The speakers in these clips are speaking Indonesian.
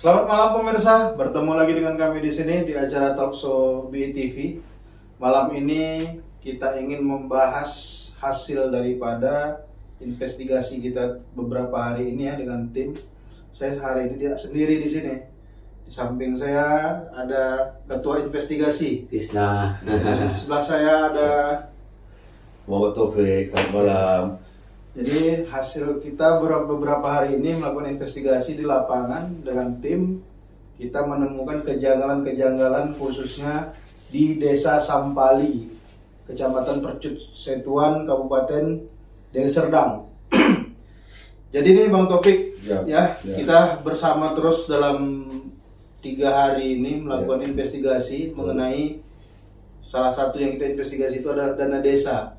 Selamat malam pemirsa, bertemu lagi dengan kami di sini di acara Talkshow BITV. Malam ini kita ingin membahas hasil daripada investigasi kita beberapa hari ini ya dengan tim. Saya hari ini tidak sendiri di sini. Di samping saya ada ketua investigasi. Tisna. Di sebelah saya ada Muhammad Taufik, selamat malam. Jadi hasil kita beberapa hari ini melakukan investigasi di lapangan dengan tim. Kita menemukan kejanggalan-kejanggalan khususnya di Desa Sampali, Kecamatan Percut Setuan, Kabupaten Deli Serdang. Jadi ini Bang Taufik, ya, kita bersama terus dalam 3 hari ini melakukan investigasi mengenai salah satu yang kita investigasi itu adalah dana desa.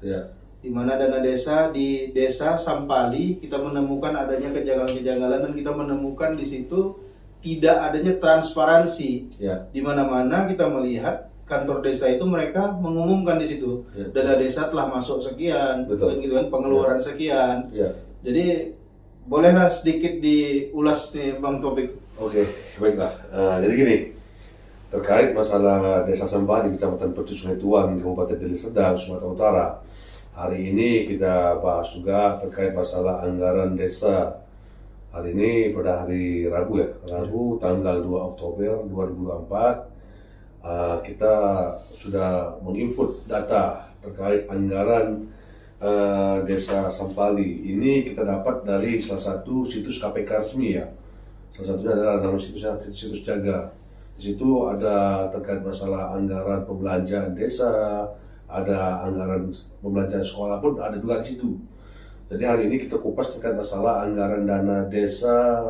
Di mana dana desa di Desa Sampali kita menemukan adanya kejanggalan-kejanggalan dan kita menemukan di situ tidak adanya transparansi. Di mana-mana kita melihat kantor desa itu mereka mengumumkan di situ dana desa telah masuk sekian, dan gitu kan, pengeluaran sekian. Jadi bolehlah sedikit diulas nih Bang Taufik. Oke, baiklah. Jadi gini, terkait masalah Desa Sampali di Kecamatan Percut Setuan, Kabupaten Deli Serdang, Sumatera Utara. Hari ini kita bahas juga terkait masalah anggaran desa. Hari ini pada hari Rabu ya, Rabu tanggal 2 Oktober 2024, kita sudah menginput data terkait anggaran Desa Sampali. Ini kita dapat dari salah satu situs KPK resmi ya. Salah satunya adalah nama situsnya situs Jaga. Di situ ada terkait masalah anggaran pembelanjaan desa, ada anggaran pembelajaran sekolah pun ada juga di situ. Jadi hari ini kita kupas terkait masalah anggaran dana desa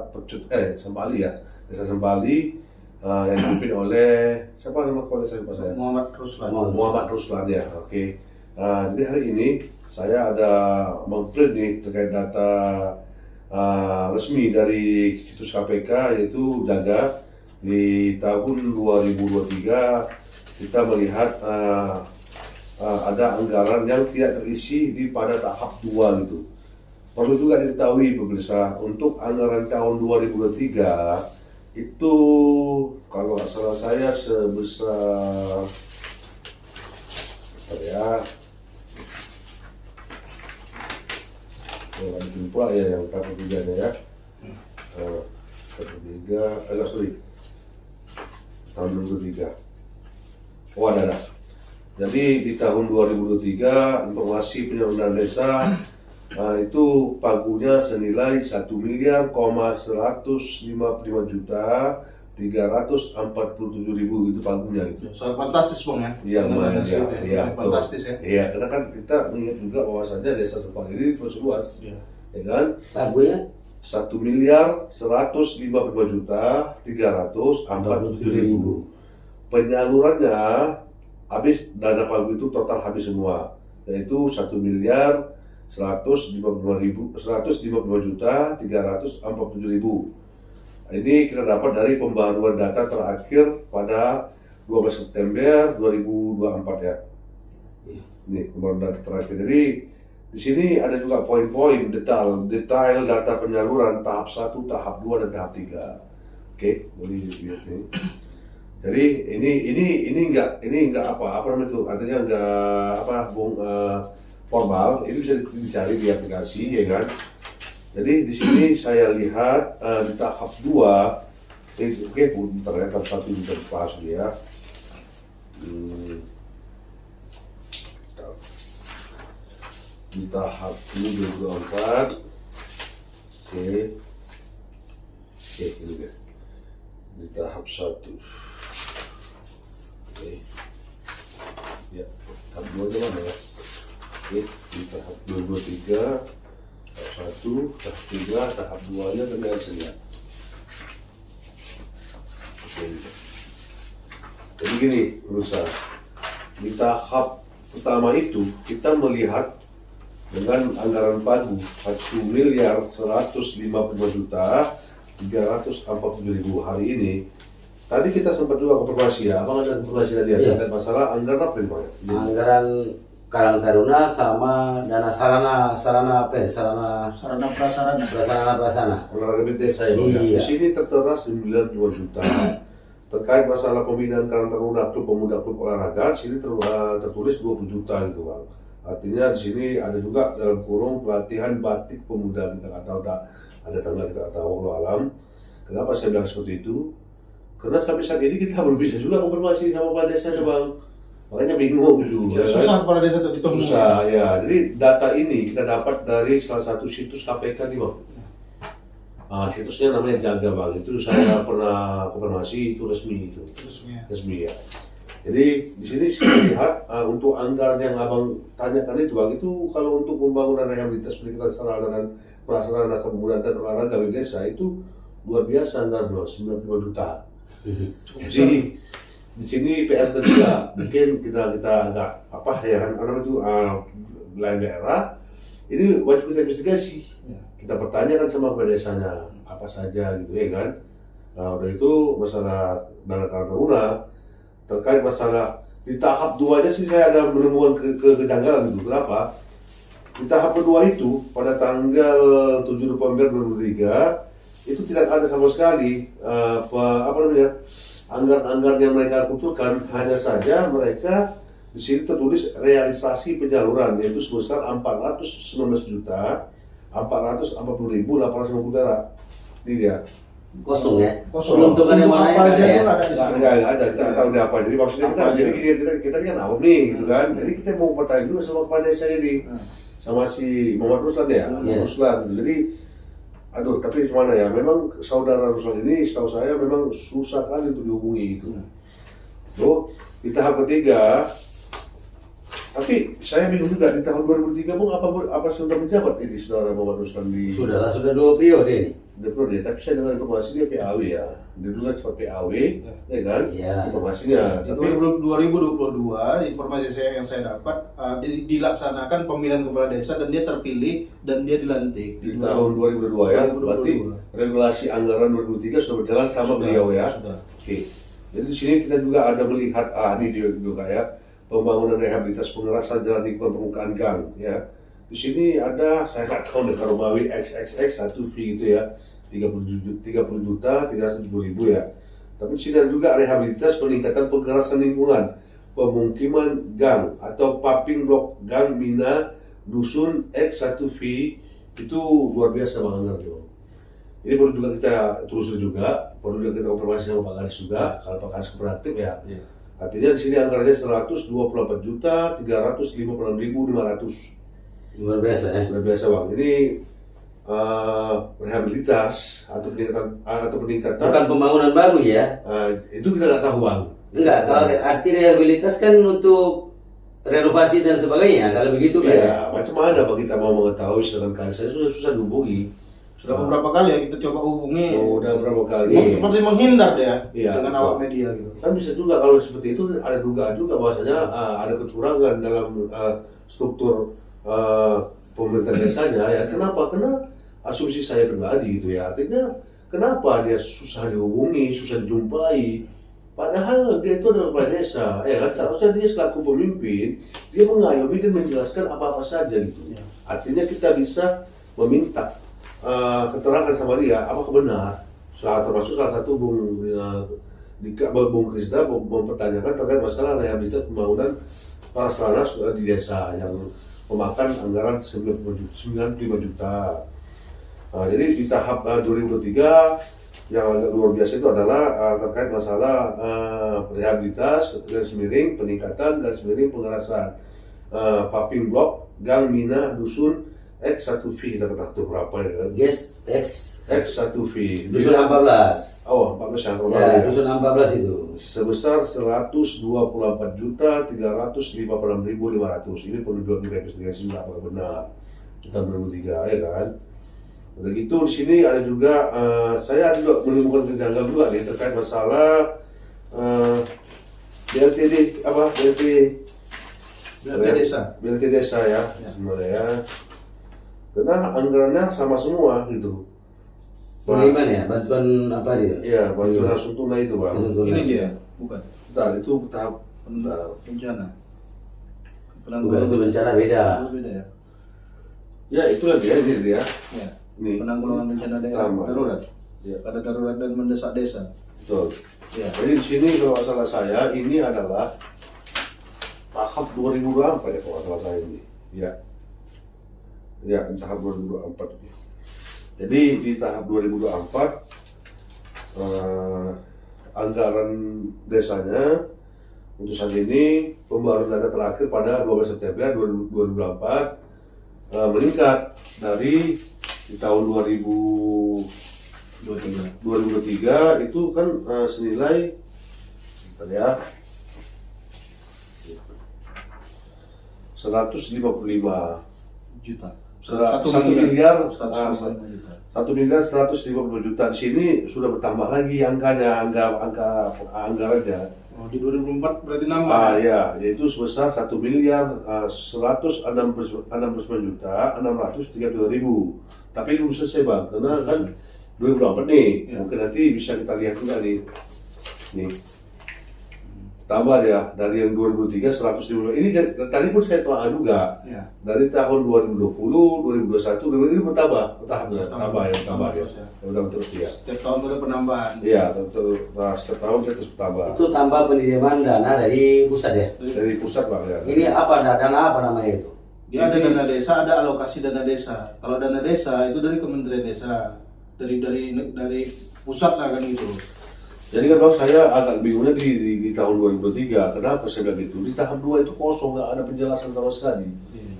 Sampali ya, Desa Sampali yang dipimpin oleh siapa nama kepala saya lupa saya? Muhammad Ruslan ya. Oke. Jadi hari ini saya ada mengprint nih terkait data resmi dari situs KPK yaitu Jaga di tahun 2023 kita melihat ada anggaran yang tidak terisi pada tahap 2 gitu. Perlu juga diketahui pemirsa, untuk anggaran tahun 2023 itu kalau nggak salah saya sebesar pula ya yang tahap 3 ya. Tahun 2023. Oh ada. Jadi di tahun 2023 informasi penyelenggaraan desa itu pagunya senilai 1.155.347.000 itu pagunya itu. Sangat fantastis Bang ya. Iya, fantastis ya. Iya, karena kan kita mengingat juga bahwasannya Desa Sampali ini terus luas. Ya kan? Pagunya 1.155.347.000. Penyalurannya habis dana pagu itu total habis semua, yaitu 1.155.347.000. Ini kita dapat dari pembaruan data terakhir pada 12 September 2024 ya. Ini pembaruan data terakhir. Jadi di sini ada juga poin-poin detail data penyaluran tahap 1, tahap 2 dan tahap 3. Oke, boleh dilihat nih. Jadi ini enggak apa namanya itu, artinya enggak formal. Ini bisa dicari di aplikasi ya kan. Jadi di sini saya lihat di tahap 2 itu bentar ya, tahap 1 bisa dibahas ya. Di tahap 2024 oke ini dia. Di tahap 1 ya, tahap 2 aja mana ya? Di tahap 223, tahap 1, tahap 3, tahap 2 nya kan ada senyap. Jadi gini, pemirsa, di tahap pertama itu kita melihat dengan anggaran pagu 1.155.347.000 hari ini. Tadi kita sempat juga konfirmasi ya, abang ada konfirmasi tadi ya terkait masalah anggaran apa tadi Pak? Anggaran Karang Taruna sama dana sarana apa ya? Sarana Sarana prasarana. Olahraga di desa ya, Bang, ya. Iya. Di sini tertera 92 juta. Terkait masalah pembinaan Karang Taruna klub pemuda klub olahraga, di sini tertulis 20 juta gitu, Bang. Artinya di sini ada juga dalam kurung pelatihan batik pemuda, kita nggak tahu ada tanggal, kita nggak tahu, Allah alam. Kenapa saya bilang seperti itu? Karena sampai saat ini kita belum bisa juga konfirmasi sama Kepala Desanya, Bang. Makanya bingung gitu. Ya, kan? susah kepala desa untuk ditemui. Susah, ya. Jadi data ini kita dapat dari salah satu situs KPK nih, Bang. Situsnya namanya Jaga, Bang. Itu saya pernah konfirmasi, itu resmi itu. Resmi ya. Jadi di sini saya lihat untuk anggaran yang abang tanyakan itu, Bang, itu kalau untuk pembangunan rehabilitas peningkatan sarana dan prasarana kepemudaan dan olahraga di desa itu luar biasa anggaran, Bang, 95 juta. Jadi di sini PR juga mungkin kita agak apa ya kan, karena itu lain daerah ini wajib kita investigasi. Kita pertanyakan sama kepala desanya apa saja gitu ya kan. Nah, udah itu masalah dana Karang Taruna. Terkait masalah di tahap 2 aja sih saya ada menemukan kejanggalan itu. Kenapa? Di tahap kedua itu pada tanggal 7 November 2003 itu tidak ada sama sekali anggaran-anggaran yang mereka kucurkan, hanya saja mereka di sini tertulis realisasi penyaluran yaitu sebesar 419.440.850 perak. Ini dia. kosong ya. Kosong. Peruntukan yang mana Apa aja ya? itu ada di sini. Nggak ada, kita tahu dia apa. Jadi maksudnya kita, Apa jadi aja? kita ini kan awam nih, gitu kan. Jadi kita mau bertanya juga sama kepala desa ini, sama si Muhammad Ruslan ya, Iya. Ruslan. Gitu. Jadi, aduh, tapi gimana ya? Memang saudara Ruslan ini, setahu saya memang susah kali untuk dihubungi gitu. Loh, di tahap ketiga, tapi saya bingung juga di tahun 2003 Bung, apa sudah menjabat ini saudara Muhammad Ruslan di Sudah 2 periode nih. Depro dia, tapi saya dengar informasi dia PAW ya. Dia dulu kan sempat PAW, ya kan? Iya. Informasinya. Di Tapi 2022 informasi yang saya dapat dilaksanakan pemilihan kepala desa dan dia terpilih dan dia dilantik di tahun 2022 ya, 2022. berarti regulasi anggaran 2003 sudah berjalan sama beliau ya. Sudah. Oke. Jadi di sini kita juga ada melihat ini juga ya, pembangunan rehabilitas pengerasan jalan lingkungan permukaan gang ya. Di sini ada, saya nggak tahu deh, Karumawi XXX 1 V gitu ya, 30 juta 370.000 ya. Tapi di sini ada juga rehabilitas peningkatan pengerasan lingkungan, pemukiman gang atau pumping block gang Mina Dusun X1V, itu luar biasa Bang Anggar. Ini perlu juga kita telusuri juga, perlu juga kita konfirmasi sama Pak Gadis juga, kalau Pak Gadis kooperatif ya. Artinya di sini anggarannya 124.356.500. Luar biasa ya. Luar biasa Bang. Ini rehabilitas atau peningkatan. Bukan pembangunan baru ya. Itu kita nggak tahu Bang. Enggak, kalau arti rehabilitas kan untuk renovasi dan sebagainya. Kalau begitu kan. Iya, macam mana Bang kita mau mengetahui, sedangkan kan saya susah dihubungi. Sudah beberapa kali ya kita coba hubungi. Sudah berapa kali. Seperti menghindar dia Iya, dengan betul. awak media gitu. Kan bisa juga kalau seperti itu ada dugaan juga bahwasanya ada kecurangan dalam struktur pemerintahan desanya ya. Kenapa? Karena asumsi saya pribadi gitu ya. Artinya kenapa dia susah dihubungi, susah dijumpai? Padahal dia itu adalah kepala desa, ya kan? Seharusnya dia selaku pemimpin, dia mengayomi dan menjelaskan apa-apa saja gitu. Artinya kita bisa meminta keterangan sama dia apakah benar. Termasuk salah satu Bung Krisda mempertanyakan terkait masalah rehabilitas pembangunan prasarana di desa yang memakan anggaran 95 juta. Nah, jadi di tahap 2023 yang agak luar biasa itu adalah terkait masalah rehabilitas garis miring peningkatan garis miring pengerasan pumping block gang Mina Dusun X1V, kita kata tuh berapa ya kan? Yes, X1V. Dusun 14. Oh, 14 yang Ya, Dusun 14 itu. sebesar 124.356.500. Ini perlu juga kita investigasi juga apakah benar di tahun 2003 ya kan. Udah gitu di sini ada juga saya juga menemukan kejanggalan juga nih terkait masalah BLT desa ya sebenarnya ya. Karena anggarannya sama semua gitu. Bagaimana ya? Bantuan apa dia? Iya, bantuan langsung tunai itu Bang. Langsung tunai. Ini dia, bukan Bentar, itu tahap bencana. Bukan itu bencana beda. Beda ya. Ya itulah dia ini dia. Ya. Nih. Penanggulangan bencana daerah Tambah. darurat. Ya. Pada darurat dan mendesak desa. Betul. Ya. Jadi di sini kalau masalah saya ini adalah tahap 2024 ya kalau masalah saya ini. Ya. Ya, tahap 2024 ini. Jadi di tahap 2024 anggaran desanya untuk saat ini pembaruan data terakhir pada 12 September 2024 meningkat dari di tahun 2023 itu kan senilai bentar ya 155 Juta. 1 miliar 155 juta. 1 miliar 150 juta. Di sini sudah bertambah lagi angkanya, anggarannya. Oh, di 2004 berarti nambah. Ya, yaitu sebesar 1 miliar 169 juta 632 ribu. Tapi belum selesai bang, karena kan 2024 nih, Ya. mungkin nanti bisa kita lihat juga nih. Nih, tambah ya dari yang 2003 150. Ini tadi pun saya telah juga. Ya. Dari tahun 2020, 2021, 2022 ini bertambah ya, bertambah ya, bertambah terus ya. Setiap tahun ada penambahan. Iya, setiap tahun dia terus bertambah. Itu tambah penerimaan dana dari pusat ya. Dari pusat bang ya. Ini apa dana apa namanya itu? Dia ada dana desa, ada alokasi dana desa. Kalau dana desa itu dari Kementerian Desa, dari pusat lah kan gitu. Jadi kan bang saya agak bingungnya di tahun 2023. Kenapa saya bilang gitu? Di tahap 2 itu kosong, nggak ada penjelasan sama sekali.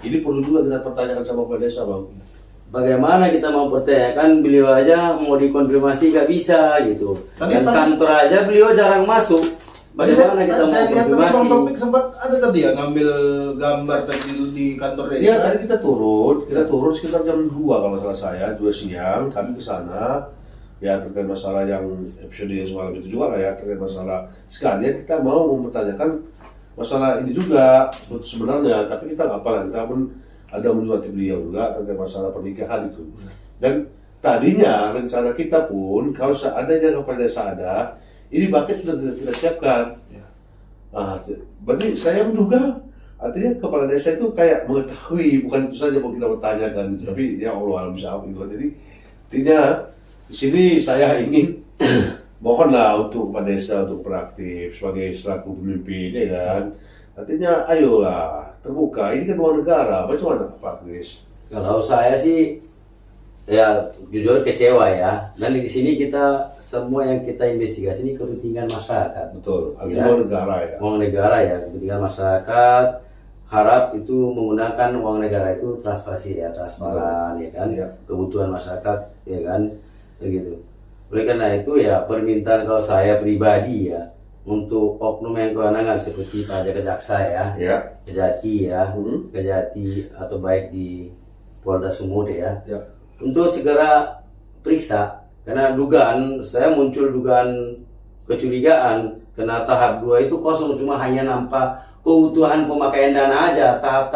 Ini perlu juga kita pertanyakan sama Kepala Desa bang. Bagaimana kita mau pertanyakan, beliau aja mau dikonfirmasi nggak bisa gitu. Dan kantor aja beliau jarang masuk. Bagaimana kita mau saya lihat tadi konfirmasi? Bang Topik sempat ada tadi ya ngambil gambar tadi di kantor desa. Iya, tadi kita turun sekitar jam 2 kalau nggak salah saya, 2 siang kami ke sana. Ya terkait masalah yang episode yang semalam itu juga lah ya, terkait masalah sekalian kita mau mempertanyakan masalah ini juga sebenarnya, tapi kita nggak apa lah, kita pun ada menyuati beliau juga terkait masalah pernikahan itu. Dan tadinya rencana kita pun kalau seandainya Kepala Desa ada, ini bucket sudah kita siapkan. Berarti saya menduga artinya Kepala Desa itu kayak mengetahui, bukan itu saja mau kita bertanyakan gitu. Tapi ya Allah bisa apa itu. Jadi artinya di sini saya ingin mohonlah untuk Kepala Desa untuk beraktif sebagai selaku pemimpin ya kan. Artinya ayolah terbuka, ini kan uang negara, bagaimana Pak Kris? Kalau saya sih ya jujur kecewa ya. Dan di sini kita semua yang kita investigasi ini kepentingan masyarakat. Betul, artinya Ya. uang negara ya. Uang negara ya, kepentingan masyarakat. Harap itu menggunakan uang negara itu transparansi ya, transparan ya kan. Ya. Kebutuhan masyarakat ya kan, begitu. Oleh karena itu ya permintaan kalau saya pribadi ya untuk oknum yang kewenangan seperti pajak jaksa ya, Ya. Kejati ya, Hmm. Kejati atau baik di Polda Sumut ya, Ya. untuk segera periksa karena saya muncul dugaan kecurigaan karena tahap 2 itu kosong, cuma hanya nampak keutuhan pemakaian dana aja, tahap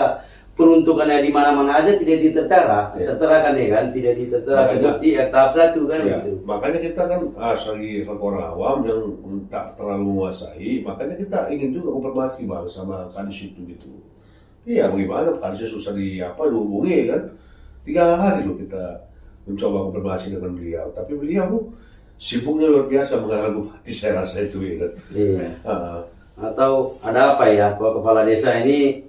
peruntukannya di mana-mana aja tidak ditertera, Ya. tertera kan ya kan, tidak ditertera Makanya- seperti tahap 1 kan Ya, gitu. makanya kita kan sebagai orang awam yang tak terlalu menguasai, makanya kita ingin juga konfirmasi bang sama kadis itu gitu. Iya, bagaimana kadisnya susah dihubungi kan? 3 hari loh kita mencoba konfirmasi dengan beliau, tapi beliau sibuknya luar biasa mengganggu hati saya rasa itu ya kan. Iya. Ah, Atau ada apa ya, bahwa kepala desa ini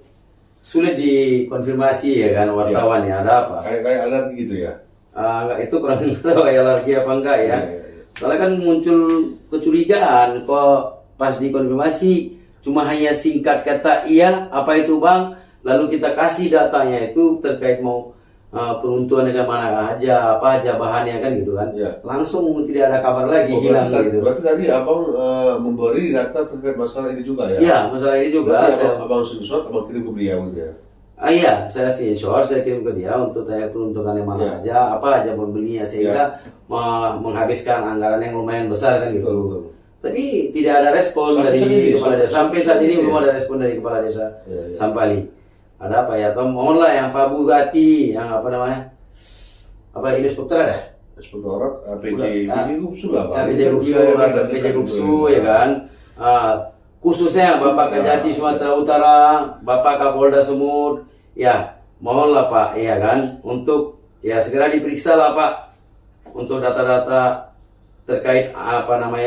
sulit dikonfirmasi ya kan wartawan ya, ada apa? kayak alergi gitu ya. Enggak, itu kurang tahu ya alergi apa enggak ya. Iya. Soalnya kan muncul kecurigaan kok pas dikonfirmasi cuma hanya singkat kata iya, apa itu bang, lalu kita kasih datanya itu terkait mau peruntukan dengan mana aja, apa aja bahannya kan gitu kan. Iya. Langsung tidak ada kabar lagi, Oh, hilang berarti, gitu. berarti tadi abang memberi data terkait masalah ini juga ya? Iya, masalah ini juga. Berarti abang screenshot, abang kirim ke beliau gitu ya? Iya, saya screenshot, saya kirim ke dia untuk tanya peruntukan yang mana Iya. aja, apa aja pembelinya sehingga menghabiskan anggaran yang lumayan besar kan gitu. Betul. Tapi tidak ada respon Sampai saat dari ini, kepala desa. Sampai saat ini Iya. belum ada respon dari kepala desa Iya. Sampali. Ada apa ya? Atau mohonlah yang Pak Bugatti, yang apa namanya? Apa inspektur ada? Inspektorat PJ Udah, Gupsu lah Ya, PJ Gupsu atau PJ Gupsu ya kan. khususnya Bapak Kajati Sumatera Utara, Bapak Kapolda Sumut, ya mohonlah Pak, ya kan, untuk ya segera diperiksa lah Pak untuk data-data terkait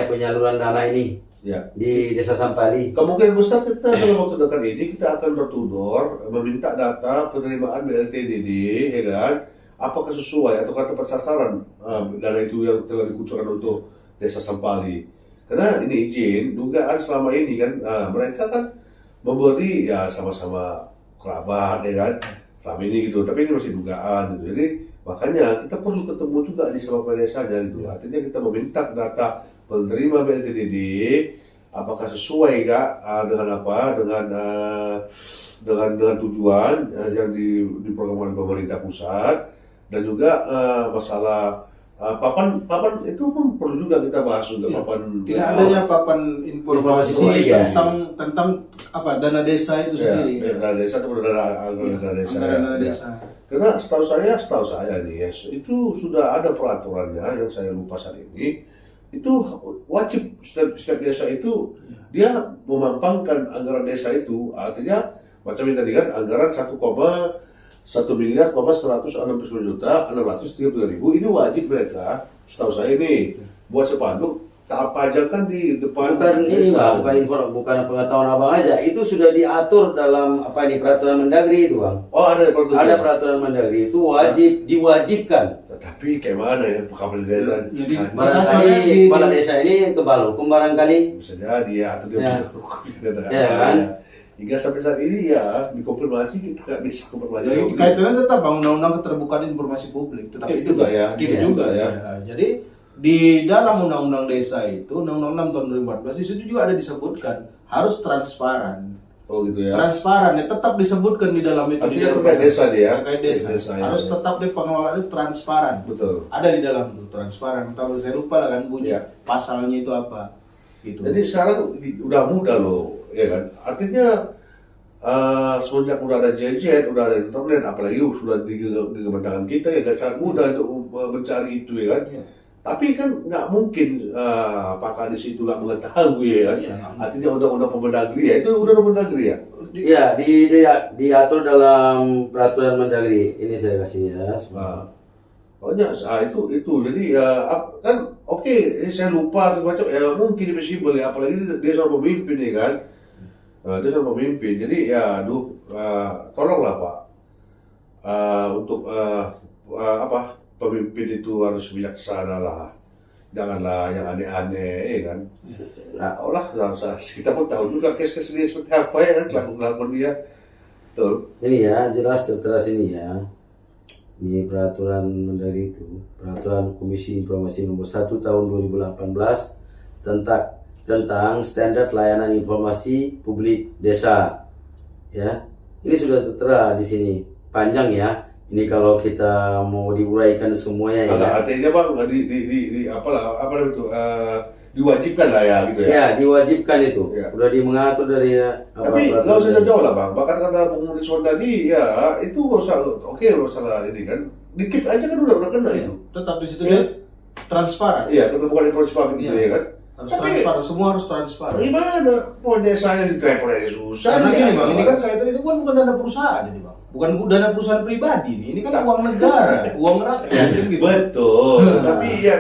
penyaluran dana ini Ya. di Desa Sampali. Kemungkinan besar kita dalam waktu dekat ini kita akan door meminta data penerimaan BLTDD, ya kan? Apakah sesuai atau tepat sasaran dana itu yang telah dikucurkan untuk Desa Sampali? Karena ini izin, dugaan selama ini kan mereka kan memberi ya sama-sama kerabat, ya kan? Selama ini gitu, tapi ini masih dugaan gitu. Jadi makanya kita perlu ketemu juga di sama desanya gitu. Artinya kita meminta data penerima BLTDD apakah sesuai nggak dengan tujuan yang diprogramkan pemerintah pusat, dan juga masalah papan itu pun perlu juga kita bahas juga. Papan Tidak adanya papan informasi Informasi ya. tentang dana desa itu sendiri. dana desa itu dana desa. Anggaran dana desa. Karena setahu saya nih, itu sudah ada peraturannya yang saya lupa saat ini. Itu wajib setiap desa itu dia memampangkan anggaran desa itu, artinya macam yang tadi kan anggaran 1,1 miliar 169 juta 633.000 ini wajib mereka, setahu saya ini buat sepanduk tak pajakan di depan Bukan ini desa. Bang, bukan pengetahuan abang aja, itu sudah diatur dalam peraturan Mendagri itu Bang. Oh, ada peraturan. Ada peraturan Mendagri itu diwajibkan. Tapi kayak mana ya kepala desa? Jadi, Barangkali kepala desa ini kebal hukum barangkali. Bisa jadi ya, atau dia Ya. Ya, kan? Hingga sampai saat ini ya dikonfirmasi kita nggak bisa konfirmasi. Jadi kaitannya tetap undang-undang keterbukaan informasi publik, tetap Keep itu juga ya. Keep Iya. juga ya. Jadi di dalam undang-undang desa itu, undang-undang tahun 2014 di situ juga ada disebutkan harus transparan. Oh gitu ya. Transparan ya, tetap disebutkan di dalam itu. Artinya dalam terkait pasal. desa dia. Terkait desa. Ya, Harus ya. tetap di pengelolaan itu transparan. Betul. Ada di dalam itu transparan. Kalau saya lupa lah kan bunyi Ya. pasalnya itu apa. Gitu. Jadi sekarang udah mudah loh, ya kan? Artinya semenjak udah ada gadget, udah ada internet, apalagi sudah di genggaman tangan kita ya, kan sangat mudah untuk mencari itu ya kan. Iya. Tapi kan nggak mungkin Pak Kadis itu nggak mengetahui ya kan. Iya. Artinya undang-undang Permendagri ya, itu udah Permendagri ya. Ya, diatur dalam peraturan Mendagri. Ini saya kasih ya. Nah, pokoknya itu jadi ya kan oke, saya lupa macam ya mungkin possible ya, apalagi dia seorang pemimpin ya kan. Dia seorang pemimpin, jadi ya tolonglah Pak untuk pemimpin itu harus bijaksana lah, janganlah yang aneh-aneh ya kan. Nah, kita pun tahu juga kes-kes dia seperti apa ya kan, lakukan dia. Betul. Ini ya, jelas tertera sini ya. Ini peraturan Mendagri itu, peraturan Komisi Informasi Nomor 1 Tahun 2018 tentang standar layanan informasi publik desa. Ya. Ini sudah tertera di sini. Panjang ya. Ini kalau kita mau diuraikan semuanya ya. Artinya Bang diwajibkan lah ya gitu ya. Ya, diwajibkan itu. Ya. Udah mengatur dari Tapi nggak usah jauh lah Bang. Bahkan kata Bung Rizwan tadi ya itu nggak usah masalah ini kan. Dikit aja kan udah kena itu. Tetap di situ Iya. dia transparan. Iya, keterbukaan informasi publik gitu Iya. ya kan. Harus Tapi transparan, semua harus transparan. gimana? Mau desanya ditelepon aja susah. Karena nih, gini ya, bang, ini kan kaitan itu bukan dana perusahaan ini bang, bukan dana perusahaan pribadi nih, ini kan uang negara, uang rakyat kan gitu. Betul. Tapi ya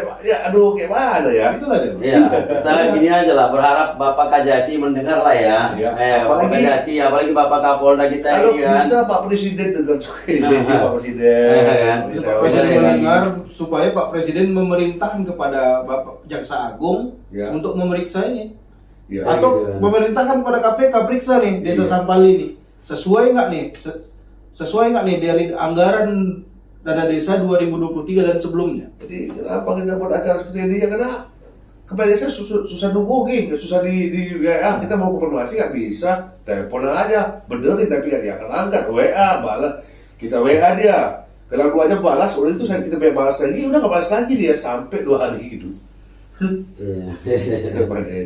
aduh kayak mana ya? Itulah deh. Bang. Iya, kita gini aja lah, berharap Bapak Kajati mendengar lah ya. Iya. Bapak Apalagi- Kajati, apalagi Bapak Kapolda kita Kalau ini kan. bisa Pak Presiden dengar juga Pak Presiden. Kan? Bisa, Pak Presiden ya. mendengar supaya Pak Presiden memerintahkan kepada Bapak Jaksa Agung Ya. untuk memeriksa ini. Ya, Atau iya. memerintahkan kepada KPK periksa nih Desa Iya. Sampali ini sesuai nggak nih sesuai nggak nih dari anggaran dana desa 2023 dan sebelumnya. Jadi kenapa kita buat acara seperti ini ya, karena kembali saya susah nungguin, susah kita mau konfirmasi nggak bisa, telepon aja, benerin tapi nggak dia akan angkat, WA balas, kita WA dia, kalau 2 jam balas, udah itu kita balas lagi, udah nggak balas lagi dia sampai 2 hari gitu. Iya.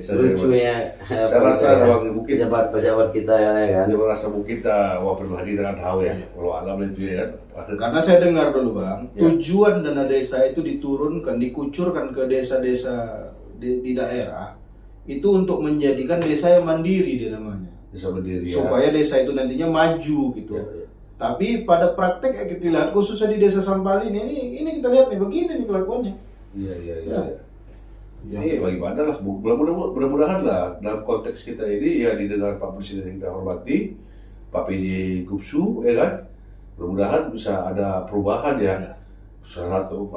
Saya Lucunya. rasa mungkin pejabat kita ya kan. dia merasa mungkin kita Permendagri tidak tahu ya, kalau alam itu ya kan. Karena saya dengar dulu bang, Ya. tujuan dana desa itu dikucurkan ke desa-desa di daerah itu untuk menjadikan desa yang mandiri dia namanya. Desa mandiri ya. Supaya desa itu nantinya maju gitu. Ya, ya. Tapi pada praktek ya kita lihat khususnya di desa Sampali ini kita lihat nih begini nih kelakuannya. Iya. Ya. Ini bagaimana lah, mudah-mudahan lah dalam konteks kita ini ya didengar Pak Presiden yang kita hormati, Pak PJ Gupsu, ya kan, mudah-mudahan bisa ada perubahan ya. Salah satu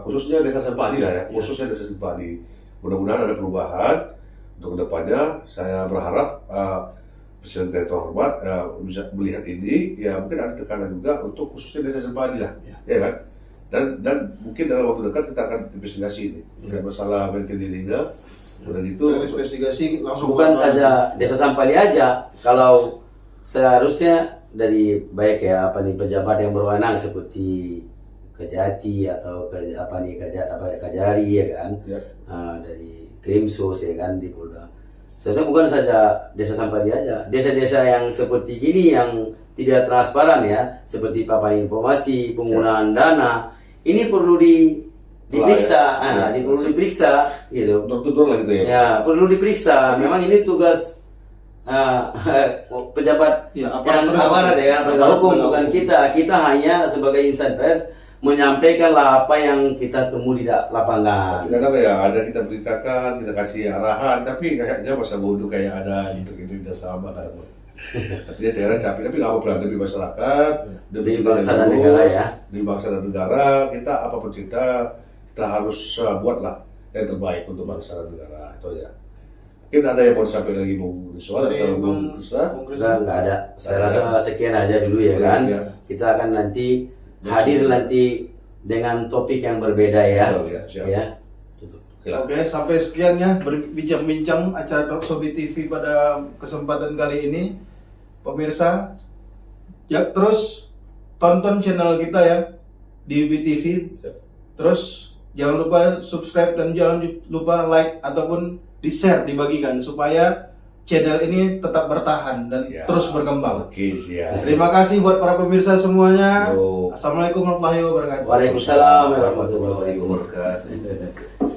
khususnya desa Sampali lah ya, khususnya desa Sampali. Mudah-mudahan ada perubahan untuk kedepannya. Saya berharap Presiden yang terhormat bisa melihat ini, ya mungkin ada tekanan juga untuk khususnya desa Sampali lah, ya kan. Dan mungkin dalam waktu dekat kita akan investigasi ini masalah BLTD Lingga. Udah gitu investigasi langsung Bukan saja desa Sampali aja, kalau seharusnya dari baik ya pejabat yang berwenang seperti Kejati atau Kajari ya kan, dari Krimsus ya kan di Polda. Seharusnya bukan saja desa Sampali aja, desa-desa yang seperti gini yang tidak transparan ya, seperti papan informasi, penggunaan dana, ini perlu diperiksa, perlu diperiksa gitu. Tutur lah gitu ya. Ya, perlu diperiksa. Memang ini tugas pejabat yang aparat ya, penegak hukum, bukan kita. Kita hanya sebagai insan pers menyampaikanlah apa yang kita temui di lapangan. Kadang ya ada kita beritakan, kita kasih arahan, tapi kayaknya masa bodoh kayak ada gitu tidak sama kan. Artinya daerah capek, tapi nggak apa-apa demi masyarakat, demi bangsa dan negara ya. Demi bangsa dan negara, kita apapun kita harus buatlah yang terbaik untuk bangsa dan negara itu ya. Mungkin ada yang mau disampaikan lagi Bung Rizwan atau Bung Krisna? Nggak ada. Saya rasa sekian aja dulu ya kan. Kita akan nanti hadir nanti dengan topik yang berbeda ya. Ya. Oke, sampai sekian ya berbincang-bincang acara Talk Sobi TV pada kesempatan kali ini. Pemirsa, ya terus tonton channel kita ya di BTV. Terus jangan lupa subscribe dan jangan lupa like ataupun di-share, dibagikan supaya channel ini tetap bertahan dan terus berkembang. Oke, siap. Terima kasih buat para pemirsa semuanya. Assalamualaikum warahmatullahi wabarakatuh. Waalaikumsalam warahmatullahi wabarakatuh.